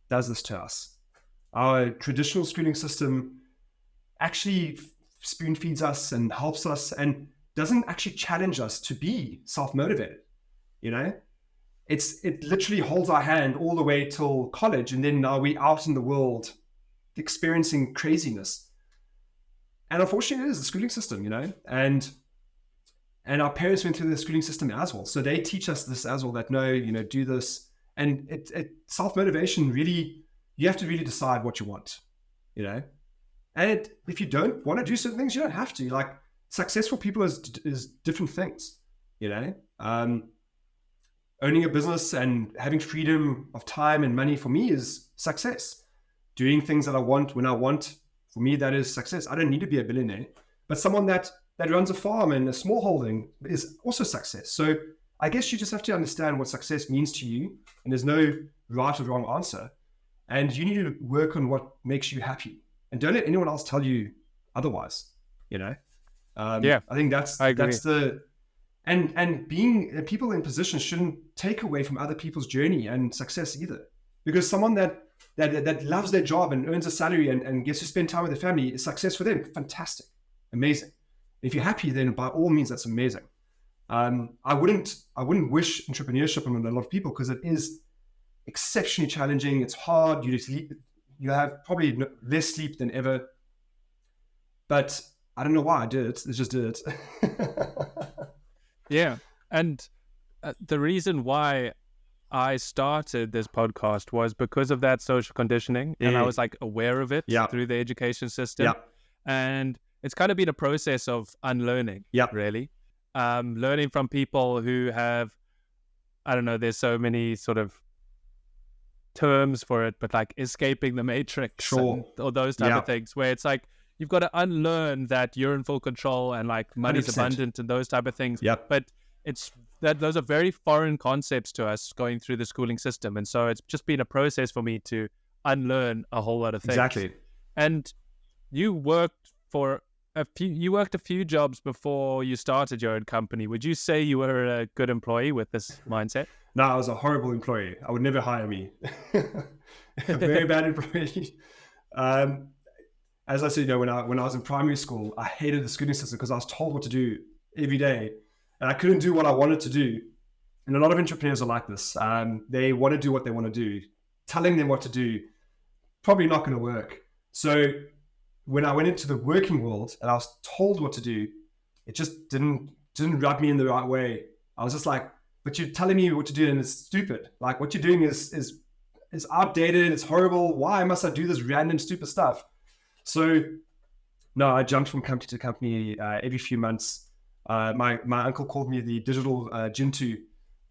does this to us. Our traditional schooling system actually spoon feeds us and helps us and doesn't actually challenge us to be self-motivated. It literally holds our hand all the way till college, and then now we're out in the world experiencing craziness. And unfortunately, it is the schooling system, and our parents went through the schooling system as well, so they teach us this as well, that no, do this. And self-motivation, really, you have to really decide what you want, and if you don't want to do certain things, you don't have to. Like, successful people is different things, owning a business and having freedom of time and money, for me, is success. Doing things that I want when I want, for me, that is success. I don't need to be a billionaire, but someone that runs a farm and a small holding is also success. So I guess you just have to understand what success means to you, and there's no right or wrong answer. And you need to work on what makes you happy, and don't let anyone else tell you otherwise. I think that's and being people in positions shouldn't take away from other people's journey and success either, because someone that loves their job and earns a salary and gets to spend time with their family is success for them. Fantastic, amazing. If you're happy, then by all means, that's amazing. I wouldn't wish entrepreneurship on a lot of people, because it is exceptionally challenging. It's hard. You have probably less sleep than ever. But I don't know why I did it. I just did it. Yeah. And the reason why I started this podcast was because of that social conditioning. And I was like aware of it through the education system. Yeah. And it's kind of been a process of unlearning, really. Learning from people who have, I don't know, there's so many sort of terms for it, but like escaping the matrix, or those type of things, where it's like, you've got to unlearn that you're in full control and like money's 100%. Abundant and those type of things. But it's that those are very foreign concepts to us going through the schooling system. And so it's just been a process for me to unlearn a whole lot of things. Exactly. And you worked for you worked a few jobs before you started your own company. Would you say you were a good employee with this mindset? No, I was a horrible employee. I would never hire me. A very bad employee. Um, as I said, when I was in primary school, I hated the schooling system because I was told what to do every day, and I couldn't do what I wanted to do. And a lot of entrepreneurs are like this. They want to do what they want to do. Telling them what to do, probably not going to work. So when I went into the working world and I was told what to do, it just didn't rub me in the right way. I was just like, but you're telling me what to do and it's stupid. Like what you're doing is outdated. It's horrible. Why must I do this random stupid stuff? So no, I jumped from company to company every few months. My uncle called me the digital Jintu,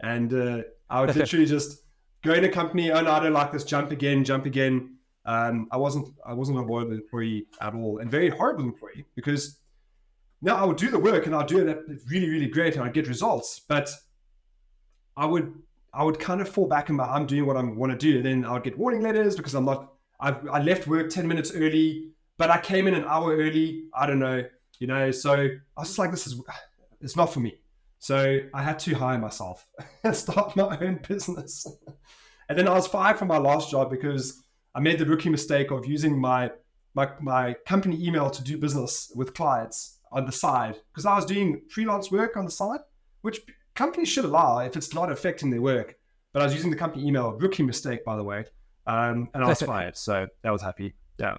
and I would literally just go in a company. Oh no, I don't like this. Jump again. I wasn't a loyal employee at all, and very horrible employee, because now I would do the work and I'd do it really, really great and I'd get results, but I would kind of fall back in my, I'm doing what I want to do. And then I would get warning letters because I left work 10 minutes early, but I came in an hour early. I don't know, so I was just like, it's not for me. So I had to hire myself and start my own business. And then I was fired from my last job because I made the rookie mistake of using my company email to do business with clients on the side, because I was doing freelance work on the side, which companies should allow if it's not affecting their work. But I was using the company email, rookie mistake, by the way, and I was fired. So I was happy. Yeah.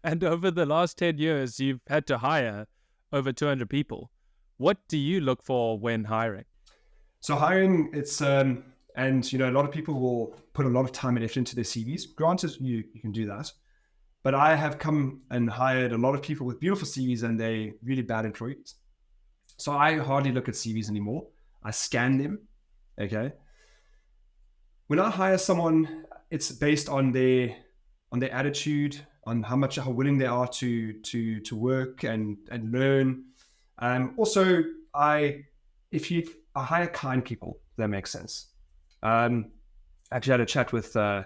And over the last 10 years, you've had to hire over 200 people. What do you look for when hiring? So hiring, it's and a lot of people will put a lot of time and effort into their CVs. Granted, you can do that, but I have come and hired a lot of people with beautiful CVs and they really bad employees. So I hardly look at CVs anymore. I scan them. Okay. When I hire someone, it's based on their attitude, on how willing they are to work and learn. Also, I hire kind people. If that makes sense. Actually had a chat with my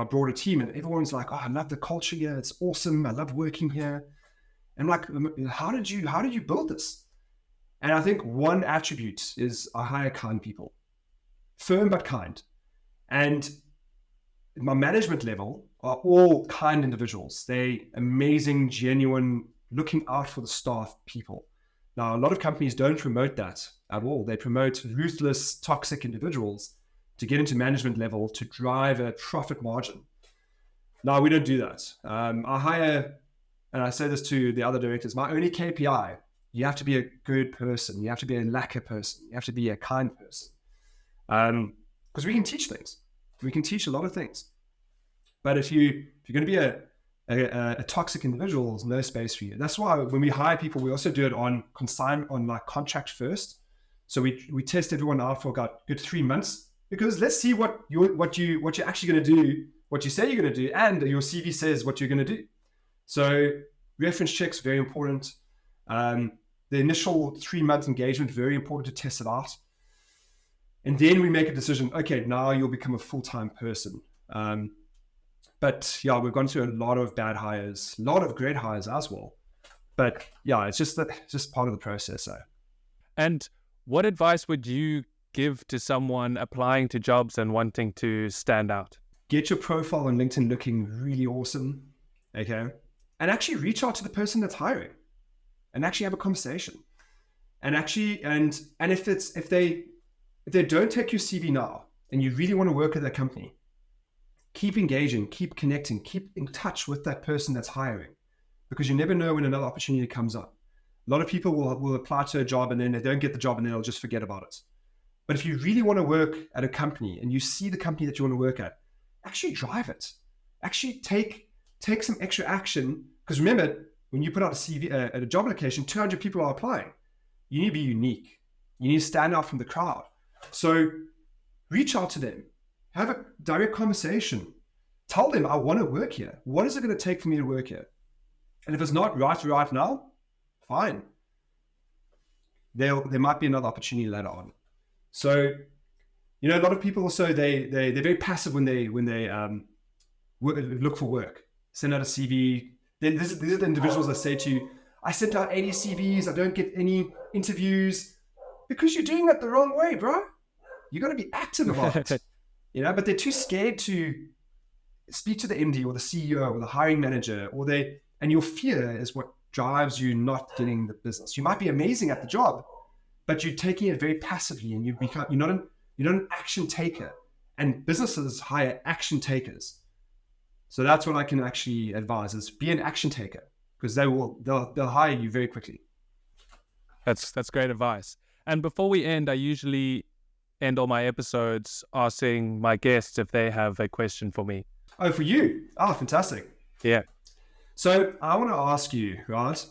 broader team, and everyone's like, "Oh, I love the culture here. It's awesome. I love working here." And I'm like, how did you build this? And I think one attribute is I hire kind people, firm but kind. And my management level are all kind individuals. They amazing, genuine, looking out for the staff people. Now, a lot of companies don't promote that at all. They promote ruthless, toxic individuals to get into management level to drive a profit margin. No, we don't do that. I hire, and I say this to the other directors, my only KPI, you have to be a good person. You have to be a lacquer person. You have to be a kind person. Because we can teach things. We can teach a lot of things. But if you're going to be a toxic individual, there's no space for you. That's why when we hire people, we also do it on like contract first. So we test everyone out for a good 3 months, because let's see what you're actually going to do, what you say you're going to do, and your CV says what you're going to do. So reference checks, very important. The initial 3-month engagement, very important to test it out. And then we make a decision, okay, now you'll become a full-time person. But yeah, we've gone through a lot of bad hires, a lot of great hires as well. But yeah, it's just part of the process. So. And what advice would you give to someone applying to jobs and wanting to stand out? Get your profile on LinkedIn looking really awesome, okay? And actually reach out to the person that's hiring and actually have a conversation. And actually, and if they don't take your CV now and you really want to work at that company, keep engaging, keep connecting, keep in touch with that person that's hiring, because you never know when another opportunity comes up. A lot of people will apply to a job and then they don't get the job and then they'll just forget about it. But if you really want to work at a company and you see the company that you want to work at, actually drive it. Actually take some extra action, because remember, when you put out a CV at a job application, 200 people are applying. You need to be unique. You need to stand out from the crowd. So reach out to them. Have a direct conversation. Tell them, I want to work here. What is it going to take for me to work here? And if it's not right now, fine. There might be another opportunity later on. So, a lot of people also, they're very passive when they look for work. Send out a CV. These are the individuals that say to you, I sent out 80 CVs, I don't get any interviews, because you're doing that the wrong way, bro. You got to be active about it, but they're too scared to speak to the MD or the CEO or the hiring manager, and your fear is what drives you not getting the business. You might be amazing at the job, but you're taking it very passively, and you're not an action taker. And businesses hire action takers. So that's what I can actually advise: is be an action taker, because they'll hire you very quickly. That's great advice. And before we end, I usually end all my episodes asking my guests if they have a question for me. Oh, for you? Oh, fantastic. Yeah. So I want to ask you, right?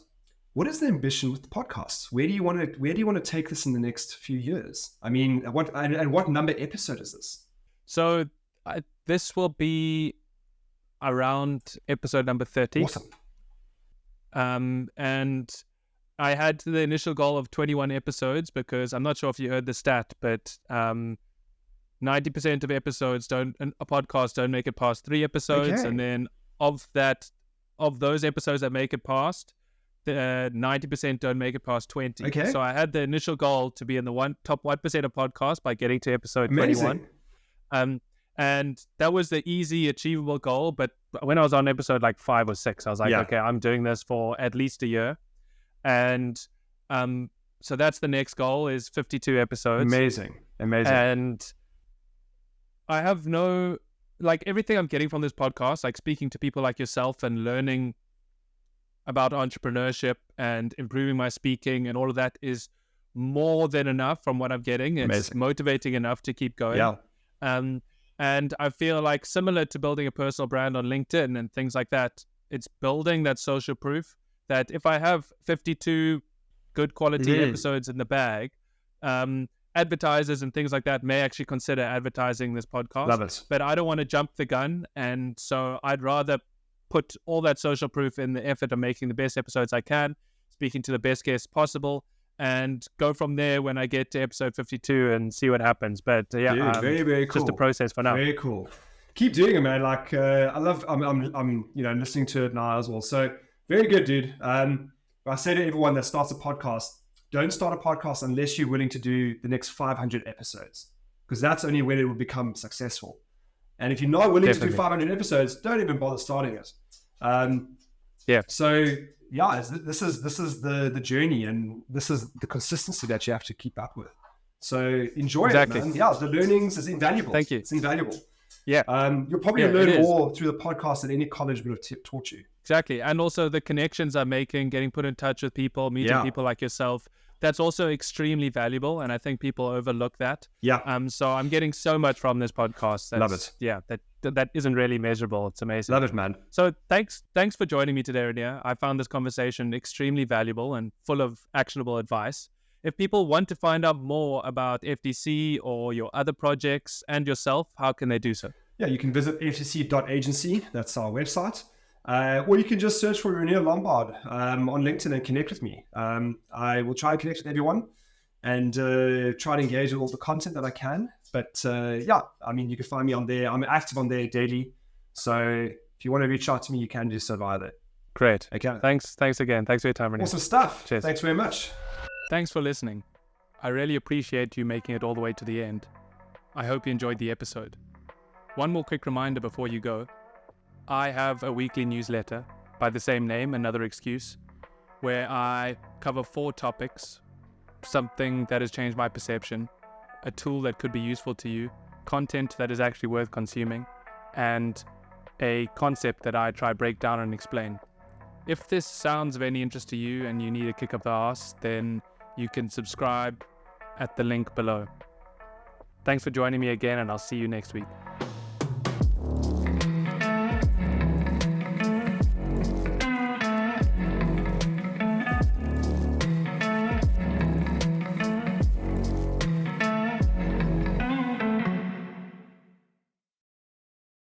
What is the ambition with the podcast? Where do you want to take this in the next few years? I mean, what number episode is this? So this will be around episode number 30. Awesome. And I had the initial goal of 21 episodes because I'm not sure if you heard the stat, but 90% of episodes a podcast don't make it past 3 episodes. Okay. And then of those episodes that make it past, 90% don't make it past 20. Okay. So I had the initial goal to be in the top 1% of podcasts by getting to episode Amazing. 21. And that was the easy, achievable goal. But when I was on episode like 5 or 6, I was like, okay, I'm doing this for at least a year. And so that's the next goal, is 52 episodes. Amazing. And I have everything I'm getting from this podcast, like speaking to people like yourself and learning about entrepreneurship and improving my speaking and all of that, is more than enough from what I'm getting. It's Amazing. motivating enough to keep going. Yeah. And I feel like, similar to building a personal brand on LinkedIn and things like that, it's building that social proof that if I have 52 good quality episodes in the bag, advertisers and things like that may actually consider advertising this podcast. Love it. But I don't want to jump the gun. And so I'd rather put all that social proof in the effort of making the best episodes I can, speaking to the best guests possible, and go from there when I get to episode 52 and see what happens. But Dude, very, very cool. Just a process for now. Very cool. Keep doing it, man. Like I'm listening to it now as well. So very good, dude. I say to everyone that starts a podcast, don't start a podcast unless you're willing to do the next 500 episodes, because that's only when it will become successful. And if you're not willing to do 500 episodes, don't even bother starting it. So this is the journey, and this is the consistency that you have to keep up with. So enjoy it, man. Yeah, the learnings is invaluable. Thank you. It's invaluable. Yeah. You'll probably learn more through the podcast than any college would have taught you. Exactly. And also the connections I'm making, getting put in touch with people, meeting people like yourself, that's also extremely valuable. And I think people overlook that. Yeah. So I'm getting so much from this podcast. Love it. Yeah. That isn't really measurable. It's amazing. Love it, man. So thanks for joining me today, Renier. I found this conversation extremely valuable and full of actionable advice. If people want to find out more about FDC or your other projects and yourself, how can they do so? Yeah, you can visit fdc.agency. That's our website. Or you can just search for Renier Lombard on LinkedIn and connect with me. I will try and connect with everyone and try to engage with all the content that I can. But you can find me on there. I'm active on there daily. So if you want to reach out to me, you can do so via there. Great. Okay. Thanks again. Thanks for your time, Renier. Awesome stuff. Cheers. Thanks very much. Thanks for listening. I really appreciate you making it all the way to the end. I hope you enjoyed the episode. One more quick reminder before you go. I have a weekly newsletter by the same name, Another Excuse, where I cover 4 topics: something that has changed my perception, a tool that could be useful to you, content that is actually worth consuming, and a concept that I try break down and explain. If this sounds of any interest to you and you need a kick up the arse, then you can subscribe at the link below. Thanks for joining me again, and I'll see you next week.